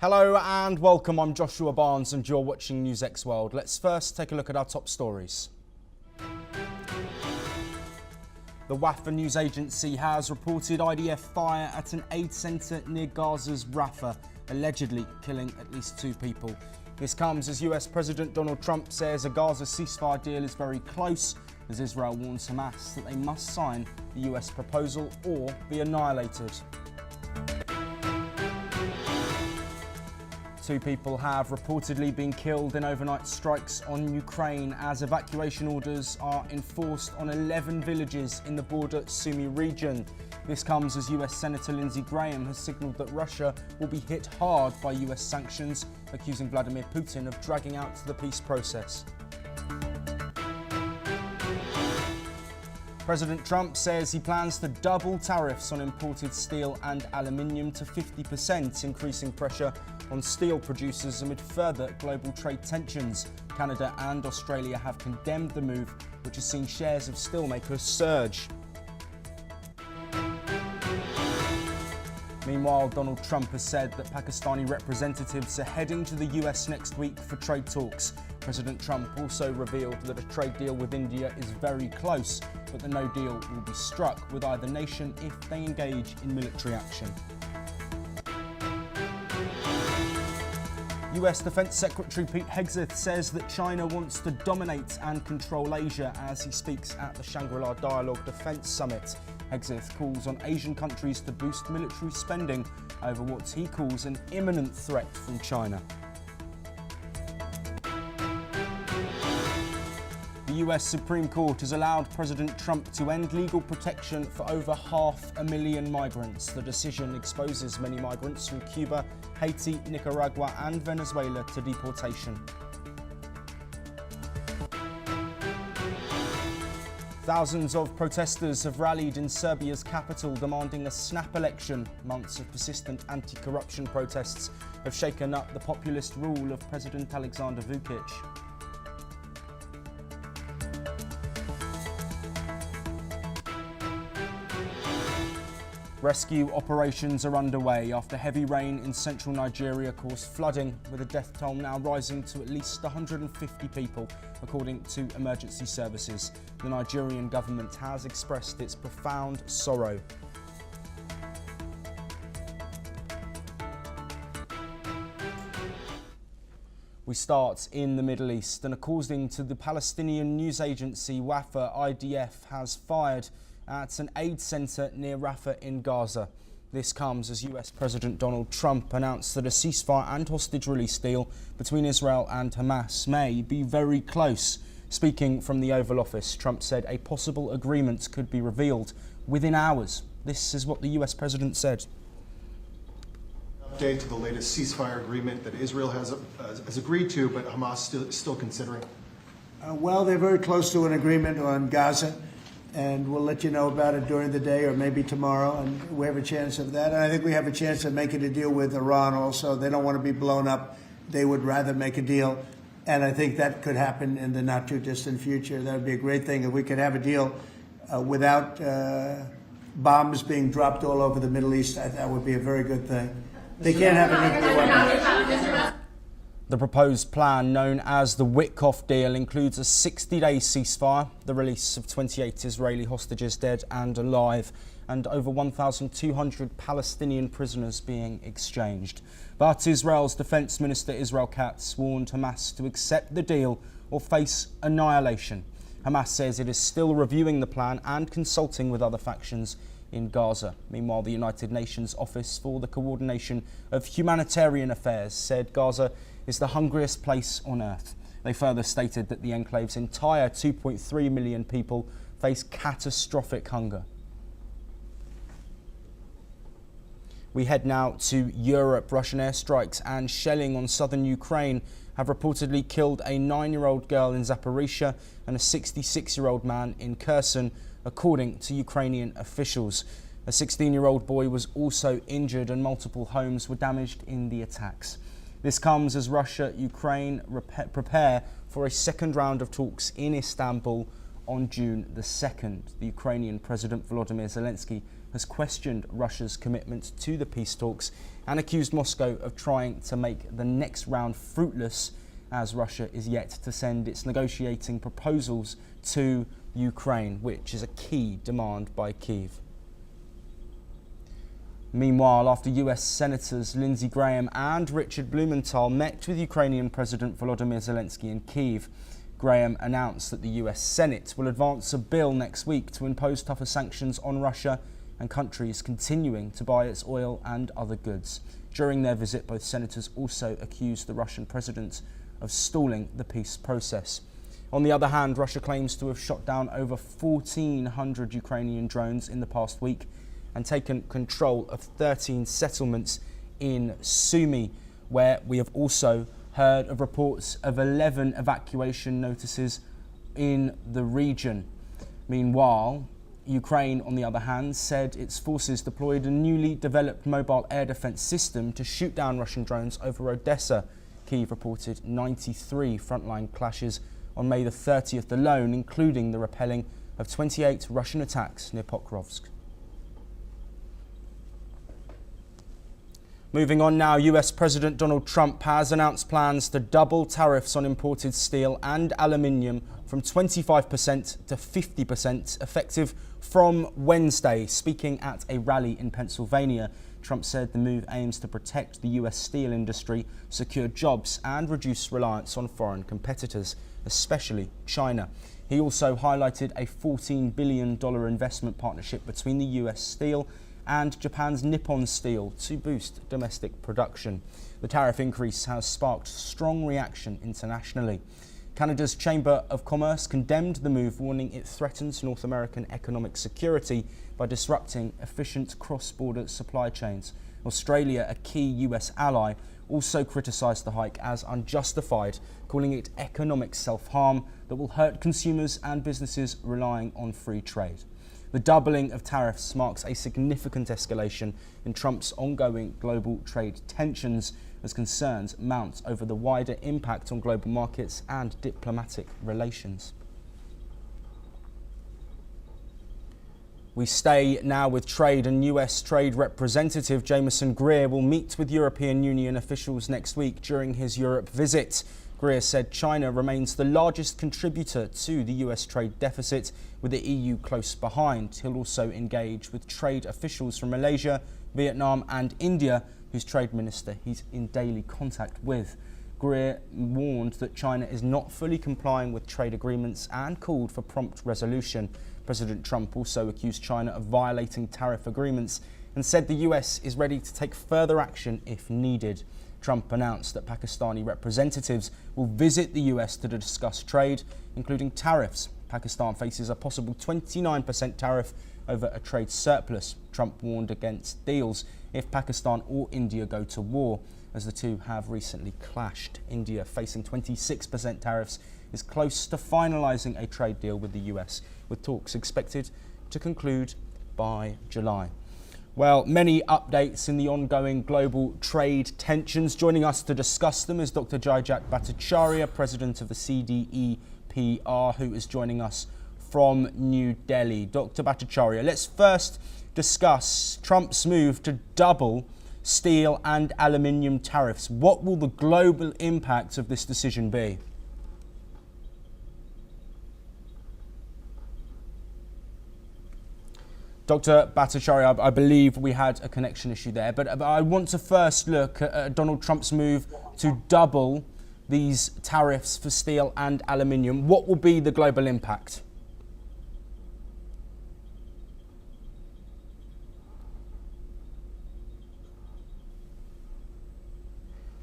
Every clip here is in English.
Hello and welcome, I'm Joshua Barnes and you're watching NewsX World. Let's first take a look at our top stories. The Wafa news agency has reported IDF fire at an aid centre near Gaza's Rafah, allegedly killing at least 2 people. This comes as US President Donald Trump says a Gaza ceasefire deal is very close, as Israel warns Hamas that they must sign the US proposal or be annihilated. 2 people have reportedly been killed in overnight strikes on Ukraine as evacuation orders are enforced on 11 villages in the border Sumy region. This comes as US Senator Lindsey Graham has signalled that Russia will be hit hard by US sanctions, accusing Vladimir Putin of dragging out the peace process. President Trump says he plans to double tariffs on imported steel and aluminium to 50%, increasing pressure on steel producers amid further global trade tensions. Canada and Australia have condemned the move, which has seen shares of steelmakers surge. Meanwhile, Donald Trump has said that Pakistani representatives are heading to the US next week for trade talks. President Trump also revealed that a trade deal with India is very close, but that no deal will be struck with either nation if they engage in military action. US Defense Secretary Pete Hegseth says that China wants to dominate and control Asia as he speaks at the Shangri-La Dialogue Defense Summit. Hegseth calls on Asian countries to boost military spending over what he calls an imminent threat from China. The US Supreme Court has allowed President Trump to end legal protection for over 500,000 migrants. The decision exposes many migrants from Cuba, Haiti, Nicaragua and Venezuela to deportation. Thousands of protesters have rallied in Serbia's capital demanding a snap election. Months of persistent anti-corruption protests have shaken up the populist rule of President Alexander Vučić. Rescue operations are underway after heavy rain in central Nigeria caused flooding, with the death toll now rising to at least 150 people, according to emergency services. The Nigerian government has expressed its profound sorrow. We start in the Middle East, and according to the Palestinian news agency Wafa, IDF has fired at an aid centre near Rafah in Gaza. This comes as US President Donald Trump announced that a ceasefire and hostage release deal between Israel and Hamas may be very close. Speaking from the Oval Office, Trump said a possible agreement could be revealed within hours. This is what the US President said. Update to the latest ceasefire agreement that Israel has agreed to, but Hamas still considering. Well, they're very close to an agreement on Gaza, and we'll let you know about it during the day or maybe tomorrow, and we have a chance of that. And I think we have a chance of making a deal with Iran also. They don't want to be blown up. They would rather make a deal, and I think that could happen in the not-too-distant future. That would be a great thing if we could have a deal without bombs being dropped all over the Middle East. That would be a very good thing. They can't have a nuclear weapon. The proposed plan, known as the Witkoff deal, includes a 60-day ceasefire, the release of 28 Israeli hostages dead and alive, and over 1,200 Palestinian prisoners being exchanged. But Israel's Defense Minister Israel Katz warned Hamas to accept the deal or face annihilation. Hamas says it is still reviewing the plan and consulting with other factions in Gaza. Meanwhile, the United Nations Office for the Coordination of Humanitarian Affairs said Gaza is the hungriest place on earth. They further stated that the enclave's entire 2.3 million people face catastrophic hunger. We head now to Europe. Russian airstrikes and shelling on southern Ukraine have reportedly killed a 9-year-old girl in Zaporizhzhia and a 66-year-old man in Kherson, according to Ukrainian officials. A 16-year-old boy was also injured and multiple homes were damaged in the attacks. This comes as Russia-Ukraine prepare for a second round of talks in Istanbul on June the 2nd. The Ukrainian President Volodymyr Zelensky has questioned Russia's commitment to the peace talks and accused Moscow of trying to make the next round fruitless, as Russia is yet to send its negotiating proposals to Ukraine, which is a key demand by Kyiv. Meanwhile, after US Senators Lindsey Graham and Richard Blumenthal met with Ukrainian President Volodymyr Zelensky in Kyiv, Graham announced that the US Senate will advance a bill next week to impose tougher sanctions on Russia and countries continuing to buy its oil and other goods. During their visit, both senators also accused the Russian president of stalling the peace process. On the other hand, Russia claims to have shot down over 1,400 Ukrainian drones in the past week and taken control of 13 settlements in Sumy, where we have also heard of reports of 11 evacuation notices in the region. Meanwhile, Ukraine, on the other hand, said its forces deployed a newly developed mobile air defense system to shoot down Russian drones over Odessa. Kyiv reported 93 frontline clashes on May the 30th alone, including the repelling of 28 Russian attacks near Pokrovsk. Moving on now, US President Donald Trump has announced plans to double tariffs on imported steel and aluminium from 25% to 50% effective from Wednesday. Speaking at a rally in Pennsylvania, Trump said the move aims to protect the US steel industry, secure jobs and reduce reliance on foreign competitors, especially China. He also highlighted a $14 billion investment partnership between the US Steel and Japan's Nippon Steel to boost domestic production. The tariff increase has sparked strong reaction internationally. Canada's Chamber of Commerce condemned the move, warning it threatens North American economic security by disrupting efficient cross-border supply chains. Australia, a key US ally, also criticised the hike as unjustified, calling it economic self-harm that will hurt consumers and businesses relying on free trade. The doubling of tariffs marks a significant escalation in Trump's ongoing global trade tensions as concerns mount over the wider impact on global markets and diplomatic relations. We stay now with trade, and US Trade Representative Jameson Greer will meet with European Union officials next week during his Europe visit. Greer said China remains the largest contributor to the US trade deficit, with the EU close behind. He'll also engage with trade officials from Malaysia, Vietnam and India, whose trade minister he's in daily contact with. Greer warned that China is not fully complying with trade agreements and called for prompt resolution. President Trump also accused China of violating tariff agreements and said the US is ready to take further action if needed. Trump announced that Pakistani representatives will visit the US to discuss trade, including tariffs. Pakistan faces a possible 29% tariff over a trade surplus. Trump warned against deals if Pakistan or India go to war, as the two have recently clashed. India, facing 26% tariffs, is close to finalising a trade deal with the US, with talks expected to conclude by July. Well, many updates in the ongoing global trade tensions. Joining us to discuss them is Dr. Jayjat Bhattacharya, President of the CDEPR, who is joining us from New Delhi. Dr. Bhattacharya, let's first discuss Trump's move to double steel and aluminium tariffs. What will the global impact of this decision be? Dr. Bhattacharya, I believe we had a connection issue there, but I want to first look at Donald Trump's move to double these tariffs for steel and aluminium. What will be the global impact?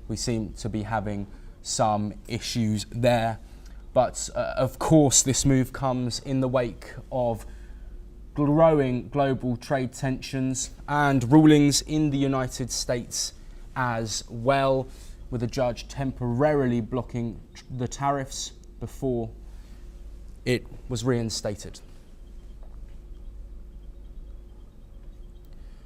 We seem to be having some issues there, but of course this move comes in the wake of growing global trade tensions and rulings in the United States as well, with a judge temporarily blocking the tariffs before it was reinstated.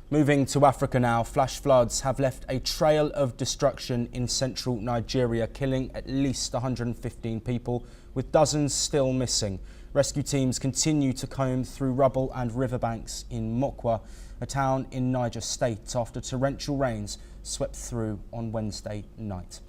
Moving to Africa now, flash floods have left a trail of destruction in central Nigeria, killing at least 115 people, with dozens still missing. Rescue teams continue to comb through rubble and riverbanks in Mokwa, a town in Niger State, after torrential rains swept through on Wednesday night.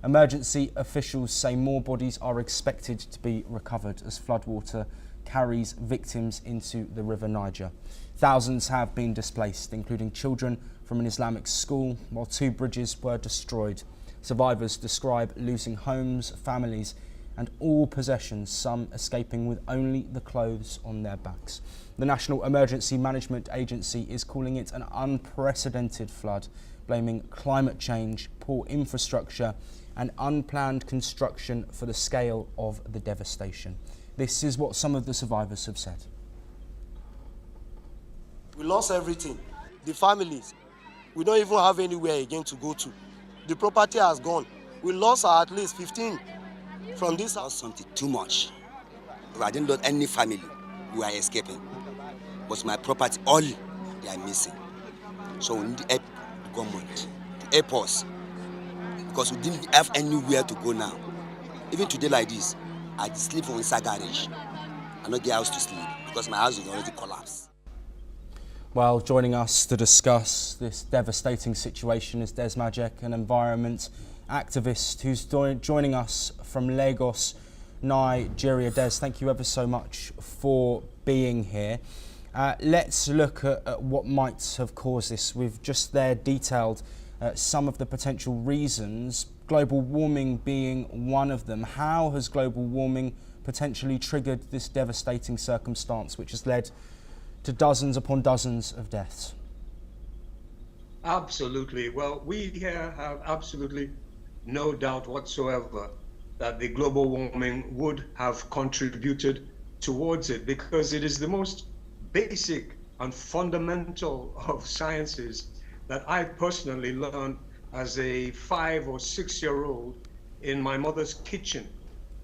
Emergency officials say more bodies are expected to be recovered as floodwater carries victims into the River Niger. Thousands have been displaced, including children from an Islamic school, while 2 bridges were destroyed. Survivors describe losing homes, families and all possessions, some escaping with only the clothes on their backs. The National Emergency Management Agency is calling it an unprecedented flood, blaming climate change, poor infrastructure and unplanned construction for the scale of the devastation. This is what some of the survivors have said. We lost everything. The families, we don't even have anywhere again to go to. The property has gone. We lost at least 15 from this house. Something too much. If I didn't lose any family, we are escaping. But my property, all they are missing. So we need to help the government to help us. Because we didn't have anywhere to go now. Even today like this, I sleep inside garage. I don't get house to sleep because my house is already collapsed. Well, joining us to discuss this devastating situation is Des Majek, an environment activist who's joining us from Lagos, Nigeria. Des, thank you ever so much for being here. Let's look at what might have caused this. We've just there detailed some of the potential reasons, global warming being one of them. How has global warming potentially triggered this devastating circumstance which has led to dozens upon dozens of deaths? Absolutely. Well, we here have absolutely no doubt whatsoever that the global warming would have contributed towards it, because it is the most basic and fundamental of sciences that I personally learned as a 5 or 6 year old in my mother's kitchen.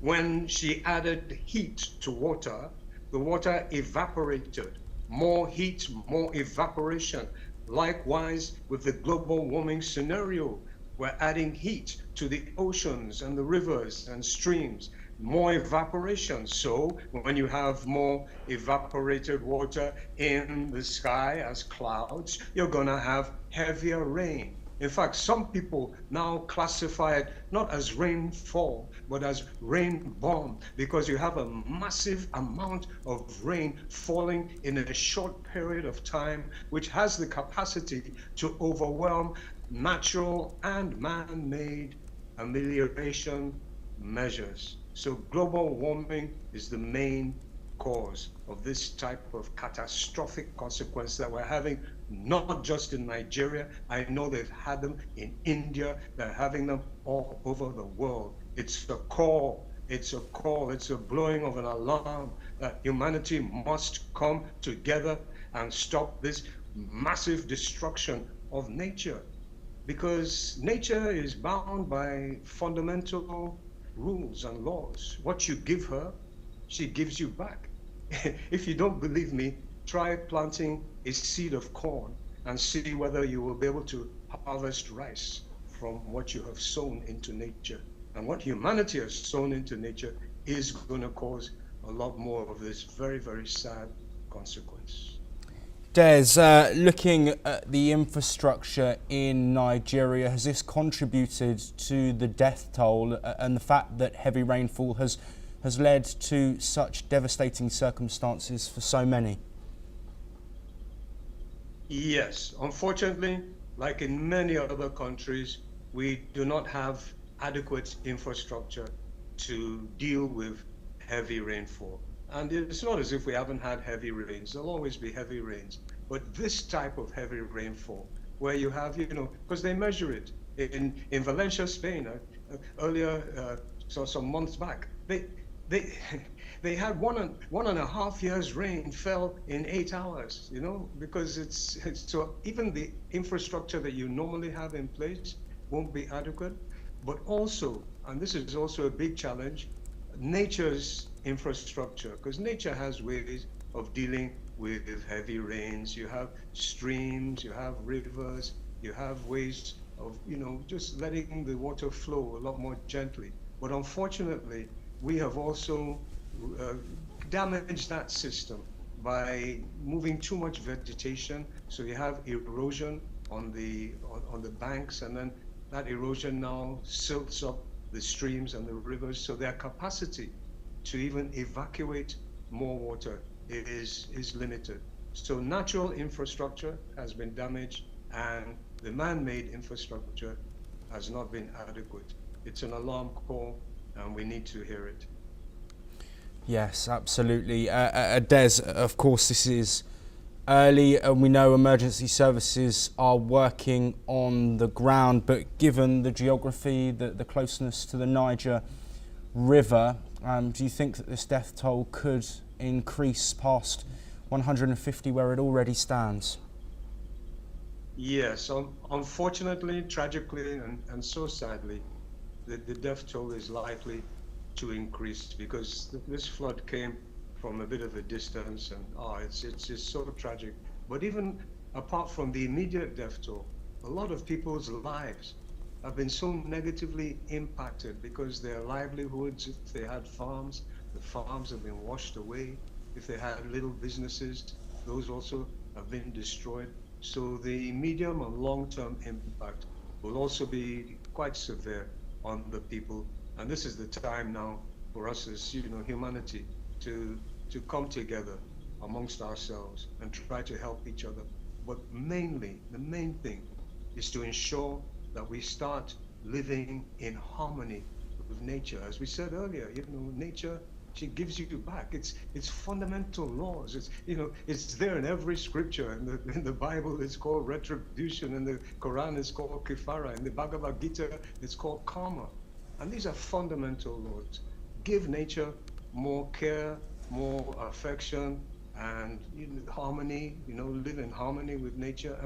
When she added heat to water, the water evaporated. More heat, more evaporation. Likewise, with the global warming scenario, we're adding heat to the oceans and the rivers and streams, more evaporation. So when you have more evaporated water in the sky as clouds, you're gonna have heavier rain. In fact, some people now classify it not as rainfall, but as rain bomb, because you have a massive amount of rain falling in a short period of time, which has the capacity to overwhelm natural and man-made amelioration measures. So global warming is the main cause of this type of catastrophic consequence that we're having, not just in Nigeria. I know they've had them in India, they're having them all over the world. It's a call, it's a blowing of an alarm that humanity must come together and stop this massive destruction of nature. Because nature is bound by fundamental rules and laws. What you give her, she gives you back. If you don't believe me, try planting a seed of corn and see whether you will be able to harvest rice from what you have sown into nature. And what humanity has sown into nature is going to cause a lot more of this very, very sad consequence. Des, looking at the infrastructure in Nigeria, has this contributed to the death toll and the fact that heavy rainfall has led to such devastating circumstances for so many? Yes, unfortunately, like in many other countries, we do not have adequate infrastructure to deal with heavy rainfall. And it's not as if we haven't had heavy rains. There'll always be heavy rains. But this type of heavy rainfall, where you have, because they measure it in Valencia, Spain, earlier, so some months back, they had 1.5 years rain fell in 8 hours, because it's so even the infrastructure that you normally have in place won't be adequate. But also, and this is also a big challenge, nature's infrastructure, because nature has ways of dealing with heavy rains. You have streams, you have rivers, you have ways of, just letting the water flow a lot more gently. But unfortunately, we have also damaged that system by moving too much vegetation. So you have erosion on the banks, and then that erosion now silts up the streams and the rivers. So their capacity to even evacuate more water is limited. So natural infrastructure has been damaged, and the man-made infrastructure has not been adequate. It's an alarm call, and we need to hear it. Yes, absolutely. Des, of course, this is early, and we know emergency services are working on the ground, but given the geography, the closeness to the Niger River, do you think that this death toll could increase past 150 where it already stands? Yes, unfortunately, tragically, and so sadly, the death toll is likely to increase because this flood came from a bit of a distance, and it's so tragic. But even apart from the immediate death toll, a lot of people's lives have been so negatively impacted because their livelihoods, if they had farms, the farms have been washed away. If they had little businesses, those also have been destroyed. So the medium and long-term impact will also be quite severe on the people. And this is the time now for us as humanity to come together amongst ourselves and try to help each other. But mainly, the main thing is to ensure that we start living in harmony with nature. As we said earlier, nature, she gives you back. It's fundamental laws. It's there in every scripture. In the Bible, it's called retribution. In the Quran, it's called kifara. In the Bhagavad Gita, it's called karma. And these are fundamental laws. Give nature more care, more affection, and harmony. Live in harmony with nature,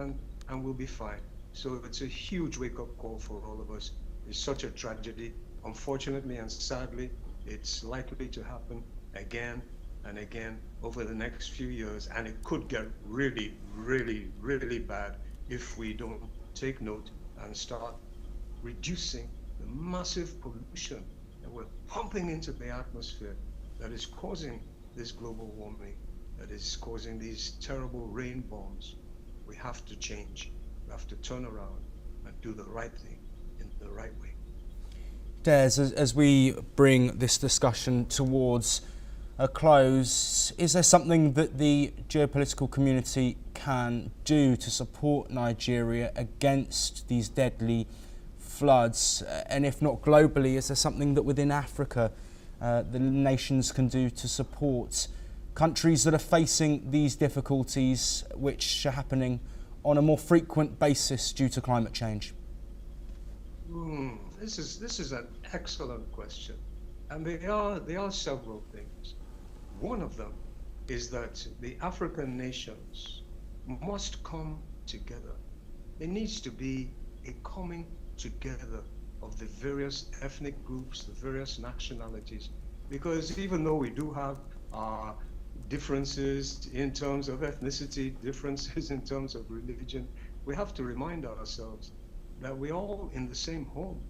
and we'll be fine. So it's a huge wake-up call for all of us. It's such a tragedy. Unfortunately and sadly, it's likely to happen again and again over the next few years, and it could get really, really, really bad if we don't take note and start reducing the massive pollution that we're pumping into the atmosphere that is causing this global warming, that is causing these terrible rain bombs. We have to change. We have to turn around and do the right thing in the right way. Des, as we bring this discussion towards a close, is there something that the geopolitical community can do to support Nigeria against these deadly floods? And if not globally, is there something that within Africa the nations can do to support countries that are facing these difficulties, which are happening on a more frequent basis due to climate change? This is an excellent question, and there are several things. One of them is that the African nations must come together. There needs to be a coming together of the various ethnic groups, the various nationalities, because even though we do have our differences in terms of ethnicity, differences in terms of religion, we have to remind ourselves that we're all in the same home.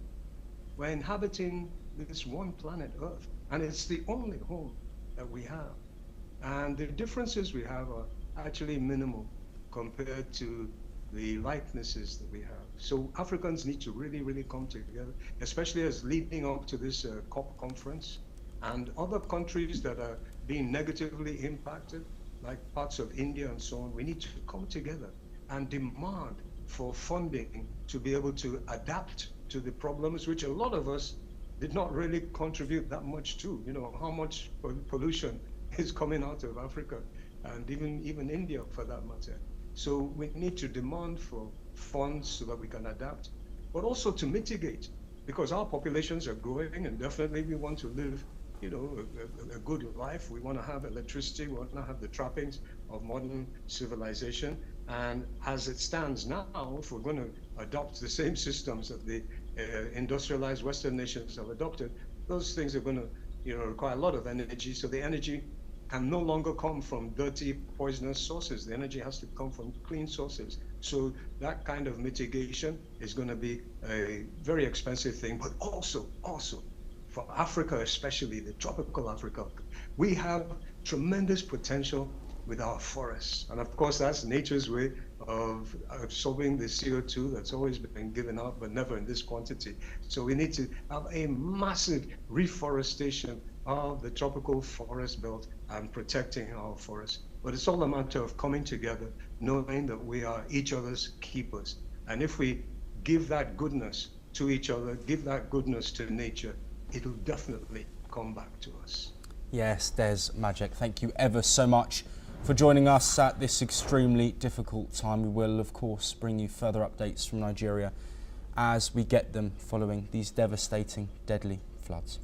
We're inhabiting this one planet Earth, and it's the only home that we have. And the differences we have are actually minimal compared to the likenesses that we have. So Africans need to really, really come together, especially as leading up to this COP conference, and other countries that are being negatively impacted, like parts of India and so on. We need to come together and demand for funding to be able to adapt to the problems, which a lot of us did not really contribute that much to. How much pollution is coming out of Africa, and even India for that matter. So we need to demand for funds so that we can adapt, but also to mitigate, because our populations are growing, and definitely we want to live a good life. We want to have electricity, we want to have the trappings of modern civilization. And as it stands now, if we're going to adopt the same systems that the industrialized Western nations have adopted, those things are going to require a lot of energy. So the energy can no longer come from dirty, poisonous sources. The energy has to come from clean sources. So that kind of mitigation is going to be a very expensive thing, but also for Africa, especially the tropical Africa, we have tremendous potential with our forests. And of course, that's nature's way of absorbing the CO2 that's always been given out, but never in this quantity. So we need to have a massive reforestation of the tropical forest belt and protecting our forests. But it's all a matter of coming together, knowing that we are each other's keepers. And if we give that goodness to each other, give that goodness to nature, it'll definitely come back to us. Yes, Des Magic, thank you ever so much for joining us at this extremely difficult time. We will, of course, bring you further updates from Nigeria as we get them following these devastating, deadly floods.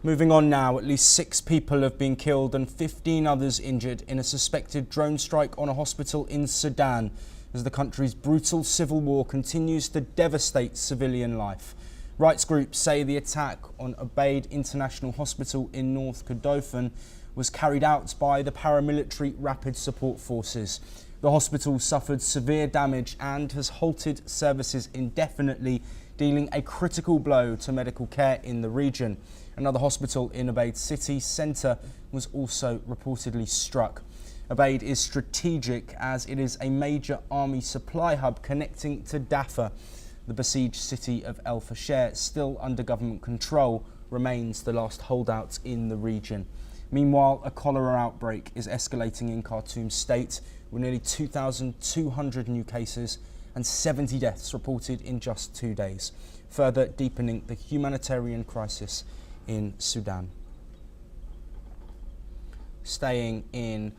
Moving on now, at least 6 people have been killed and 15 others injured in a suspected drone strike on a hospital in Sudan as the country's brutal civil war continues to devastate civilian life. Rights groups say the attack on Obeid International Hospital in North Kordofan was carried out by the paramilitary Rapid Support Forces. The hospital suffered severe damage and has halted services indefinitely, dealing a critical blow to medical care in the region. Another hospital in Obeid city centre was also reportedly struck. Obeid is strategic as it is a major army supply hub connecting to Dafa. The besieged city of El Fasher, still under government control, remains the last holdout in the region. Meanwhile, a cholera outbreak is escalating in Khartoum state, with nearly 2,200 new cases and 70 deaths reported in just 2 days, further deepening the humanitarian crisis in Sudan. Staying in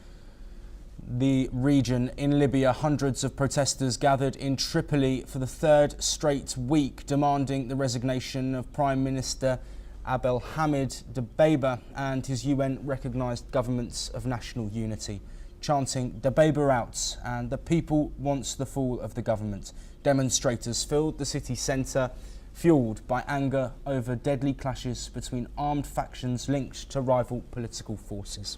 the region, in Libya, hundreds of protesters gathered in Tripoli for the 3rd straight week, demanding the resignation of Prime Minister Abdelhamid Dbeibeh and his UN-recognised governments of national unity, chanting "Dbeibeh out" and "the people wants the fall of the government." Demonstrators filled the city centre, fuelled by anger over deadly clashes between armed factions linked to rival political forces.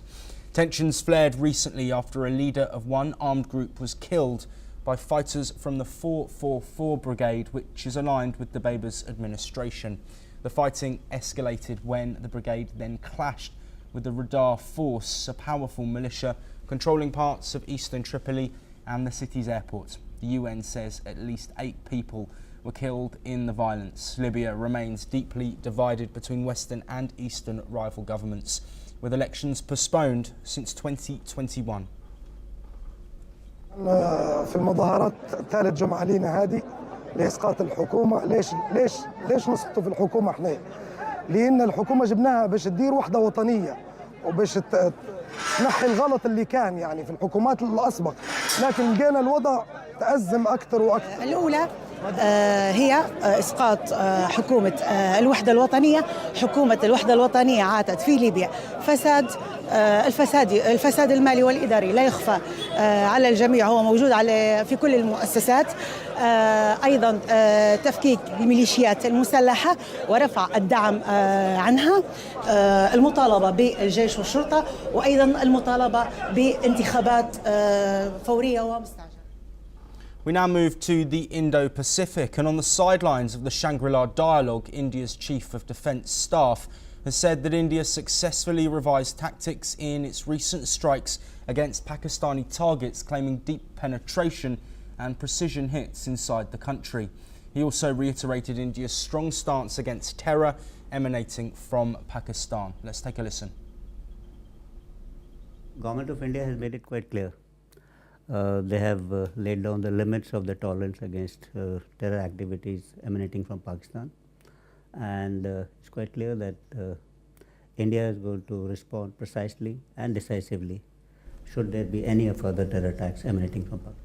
Tensions flared recently after a leader of one armed group was killed by fighters from the 444 Brigade, which is aligned with Dbeibeh's administration. The fighting escalated when the brigade then clashed with the Radar Force, a powerful militia controlling parts of eastern Tripoli and the city's airport. The UN says at least 8 people were killed in the violence. Libya remains deeply divided between Western and Eastern rival governments, with elections postponed since 2021. في المظاهرات ثالث جمعة لينا هذه لإسقاط الحكومة. ليش نسقطوا في الحكومة احنا؟ لأن الحكومة جبناها باش تدير وحدة وطنية وباش تنحي الغلط اللي كان يعني في الحكومات الأسبق، لكن لقينا الوضع تأزم أكثر وأكثر. الأولى هي إسقاط حكومة الوحدة الوطنية. حكومة الوحدة الوطنية عاتت في ليبيا الفساد المالي والإداري لا يخفى على الجميع، هو موجود في كل المؤسسات. أيضا تفكيك الميليشيات المسلحة ورفع الدعم عنها، المطالبة بالجيش والشرطة، وأيضا المطالبة بانتخابات فورية ومستعجلة. We now move to the Indo-Pacific, and on the sidelines of the Shangri-La dialogue, India's Chief of Defence Staff has said that India successfully revised tactics in its recent strikes against Pakistani targets, claiming deep penetration and precision hits inside the country. He also reiterated India's strong stance against terror emanating from Pakistan. Let's take a listen. Government of India has made it quite clear. They have laid down the limits of the tolerance against terror activities emanating from Pakistan, and it's quite clear that India is going to respond precisely and decisively should there be any further terror attacks emanating from Pakistan.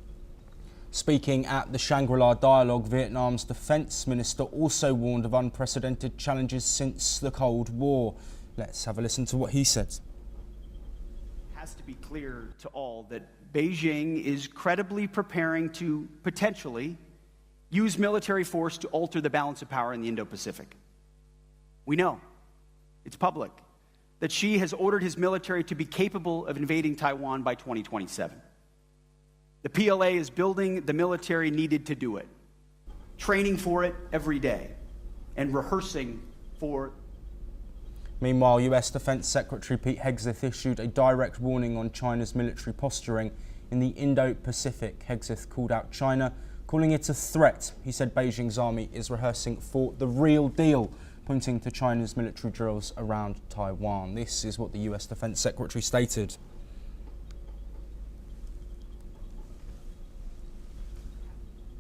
Speaking at the Shangri-La dialogue, Vietnam's defence minister also warned of unprecedented challenges since the Cold War. Let's have a listen to what he said. It has to be clear to all that Beijing is credibly preparing to potentially use military force to alter the balance of power in the Indo-Pacific. We know, it's public, that Xi has ordered his military to be capable of invading Taiwan by 2027. The PLA is building the military needed to do it, training for it every day, and rehearsing for. Meanwhile, US Defense Secretary Pete Hegseth issued a direct warning on China's military posturing in the Indo-Pacific. Hegseth called out China, calling it a threat. He said Beijing's army is rehearsing for the real deal, pointing to China's military drills around Taiwan. This is what the US Defense Secretary stated.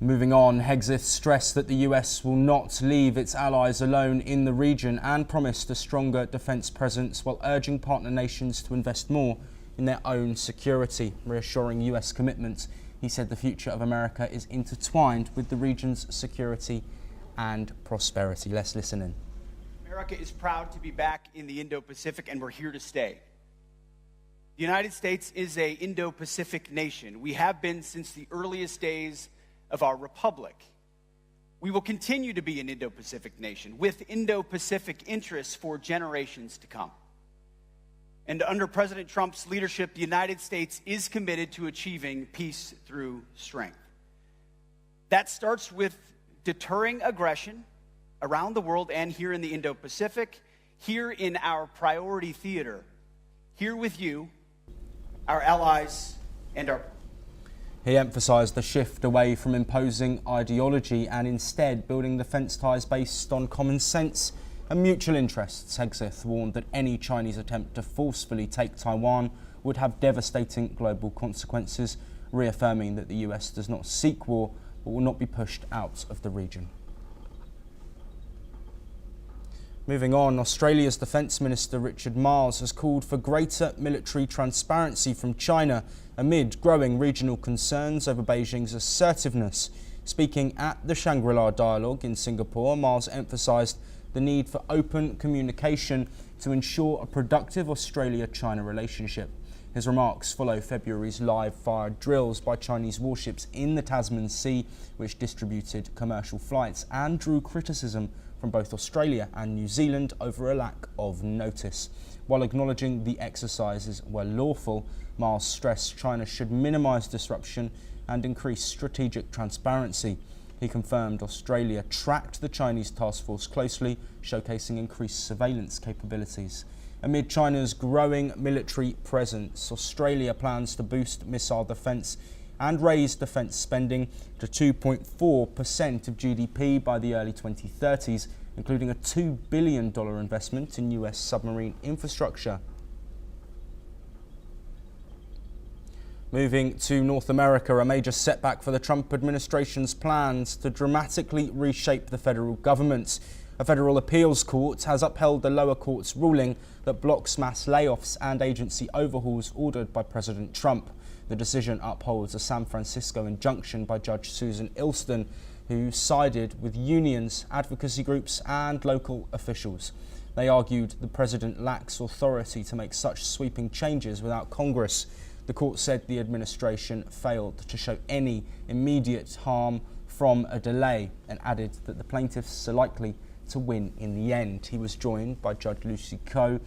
Moving on, Hegseth stressed that the US will not leave its allies alone in the region and promised a stronger defence presence while urging partner nations to invest more in their own security, reassuring US commitments. He said the future of America is intertwined with the region's security and prosperity. Let's listen in. America is proud to be back in the Indo-Pacific, and we're here to stay. The United States is an Indo-Pacific nation. We have been since the earliest days of our republic. We will continue to be an Indo-Pacific nation with Indo-Pacific interests for generations to come. And under President Trump's leadership, the United States is committed to achieving peace through strength. That starts with deterring aggression around the world and here in the Indo-Pacific, here in our priority theater, here with you, our allies, and our... He emphasised the shift away from imposing ideology and instead building defence ties based on common sense and mutual interests. Hegseth warned that any Chinese attempt to forcefully take Taiwan would have devastating global consequences, reaffirming that the US does not seek war but will not be pushed out of the region. Moving on, Australia's Defence Minister Richard Marles has called for greater military transparency from China amid growing regional concerns over Beijing's assertiveness. Speaking at the Shangri-La Dialogue in Singapore, Marles emphasised the need for open communication to ensure a productive Australia-China relationship. His remarks follow February's live-fire drills by Chinese warships in the Tasman Sea, which distributed commercial flights and drew criticism from both Australia and New Zealand over a lack of notice. While acknowledging the exercises were lawful, Marles stressed China should minimise disruption and increase strategic transparency. He confirmed Australia tracked the Chinese task force closely, showcasing increased surveillance capabilities. Amid China's growing military presence, Australia plans to boost missile defence and raise defence spending to 2.4% of GDP by the early 2030s, including a $2 billion investment in US submarine infrastructure. Moving to North America, a major setback for the Trump administration's plans to dramatically reshape the federal government. A federal appeals court has upheld the lower court's ruling that blocks mass layoffs and agency overhauls ordered by President Trump. The decision upholds a San Francisco injunction by Judge Susan Ilston, who sided with unions, advocacy groups and local officials. They argued the president lacks authority to make such sweeping changes without Congress. The court said the administration failed to show any immediate harm from a delay and added that the plaintiffs are likely to win in the end. He was joined by Judge Lucy Koh,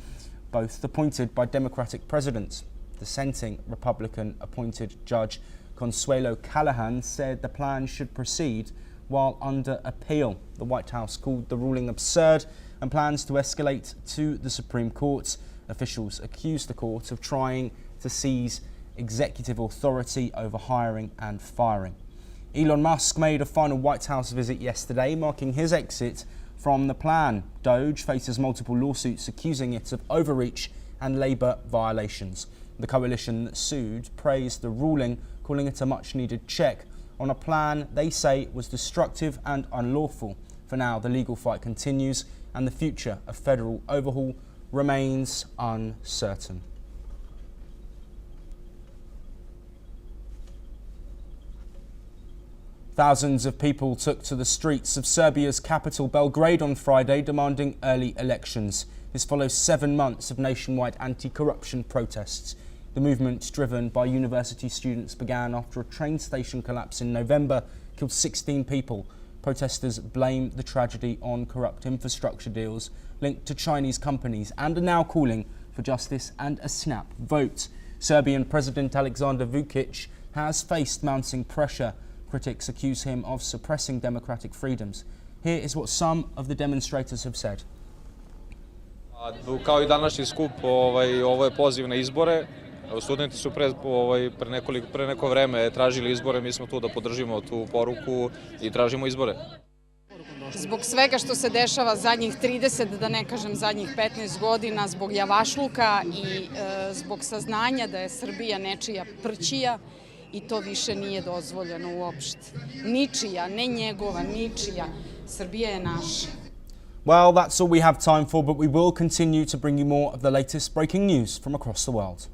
both appointed by Democratic presidents. Dissenting Republican-appointed Judge Consuelo Callahan said the plan should proceed while under appeal. The White House called the ruling absurd and plans to escalate to the Supreme Court. Officials accused the court of trying to seize executive authority over hiring and firing. Elon Musk made a final White House visit yesterday, marking his exit from the plan. Doge faces multiple lawsuits accusing it of overreach and labour violations. The coalition that sued praised the ruling, calling it a much-needed check on a plan they say was destructive and unlawful. For now, the legal fight continues and the future of federal overhaul remains uncertain. Thousands of people took to the streets of Serbia's capital Belgrade on Friday, demanding early elections. This follows 7 months of nationwide anti-corruption protests. The movement, driven by university students, began after a train station collapse in November killed 16 people. Protesters blame the tragedy on corrupt infrastructure deals linked to Chinese companies and are now calling for justice and a snap vote. Serbian President Alexander Vučić has faced mounting pressure. Critics accuse him of suppressing democratic freedoms. Here is what some of the demonstrators have said. Kao i današnji skup, ovo je poziv na izbore. Studenti su pre neko vreme tražili izbore, mi smo tu da podržimo tu poruku i tražimo izbore. Zbog svega što se dešava zadnjih 30, da ne kažem zadnjih 15 godina, zbog javašluka i zbog saznanja da je Srbija nečija prćija i to više nije dozvoljeno uopšte. Ničija, ne njegova, ničija. Srbija je naša. Well, that's all we have time for, but we will continue to bring you more of the latest breaking news from across the world.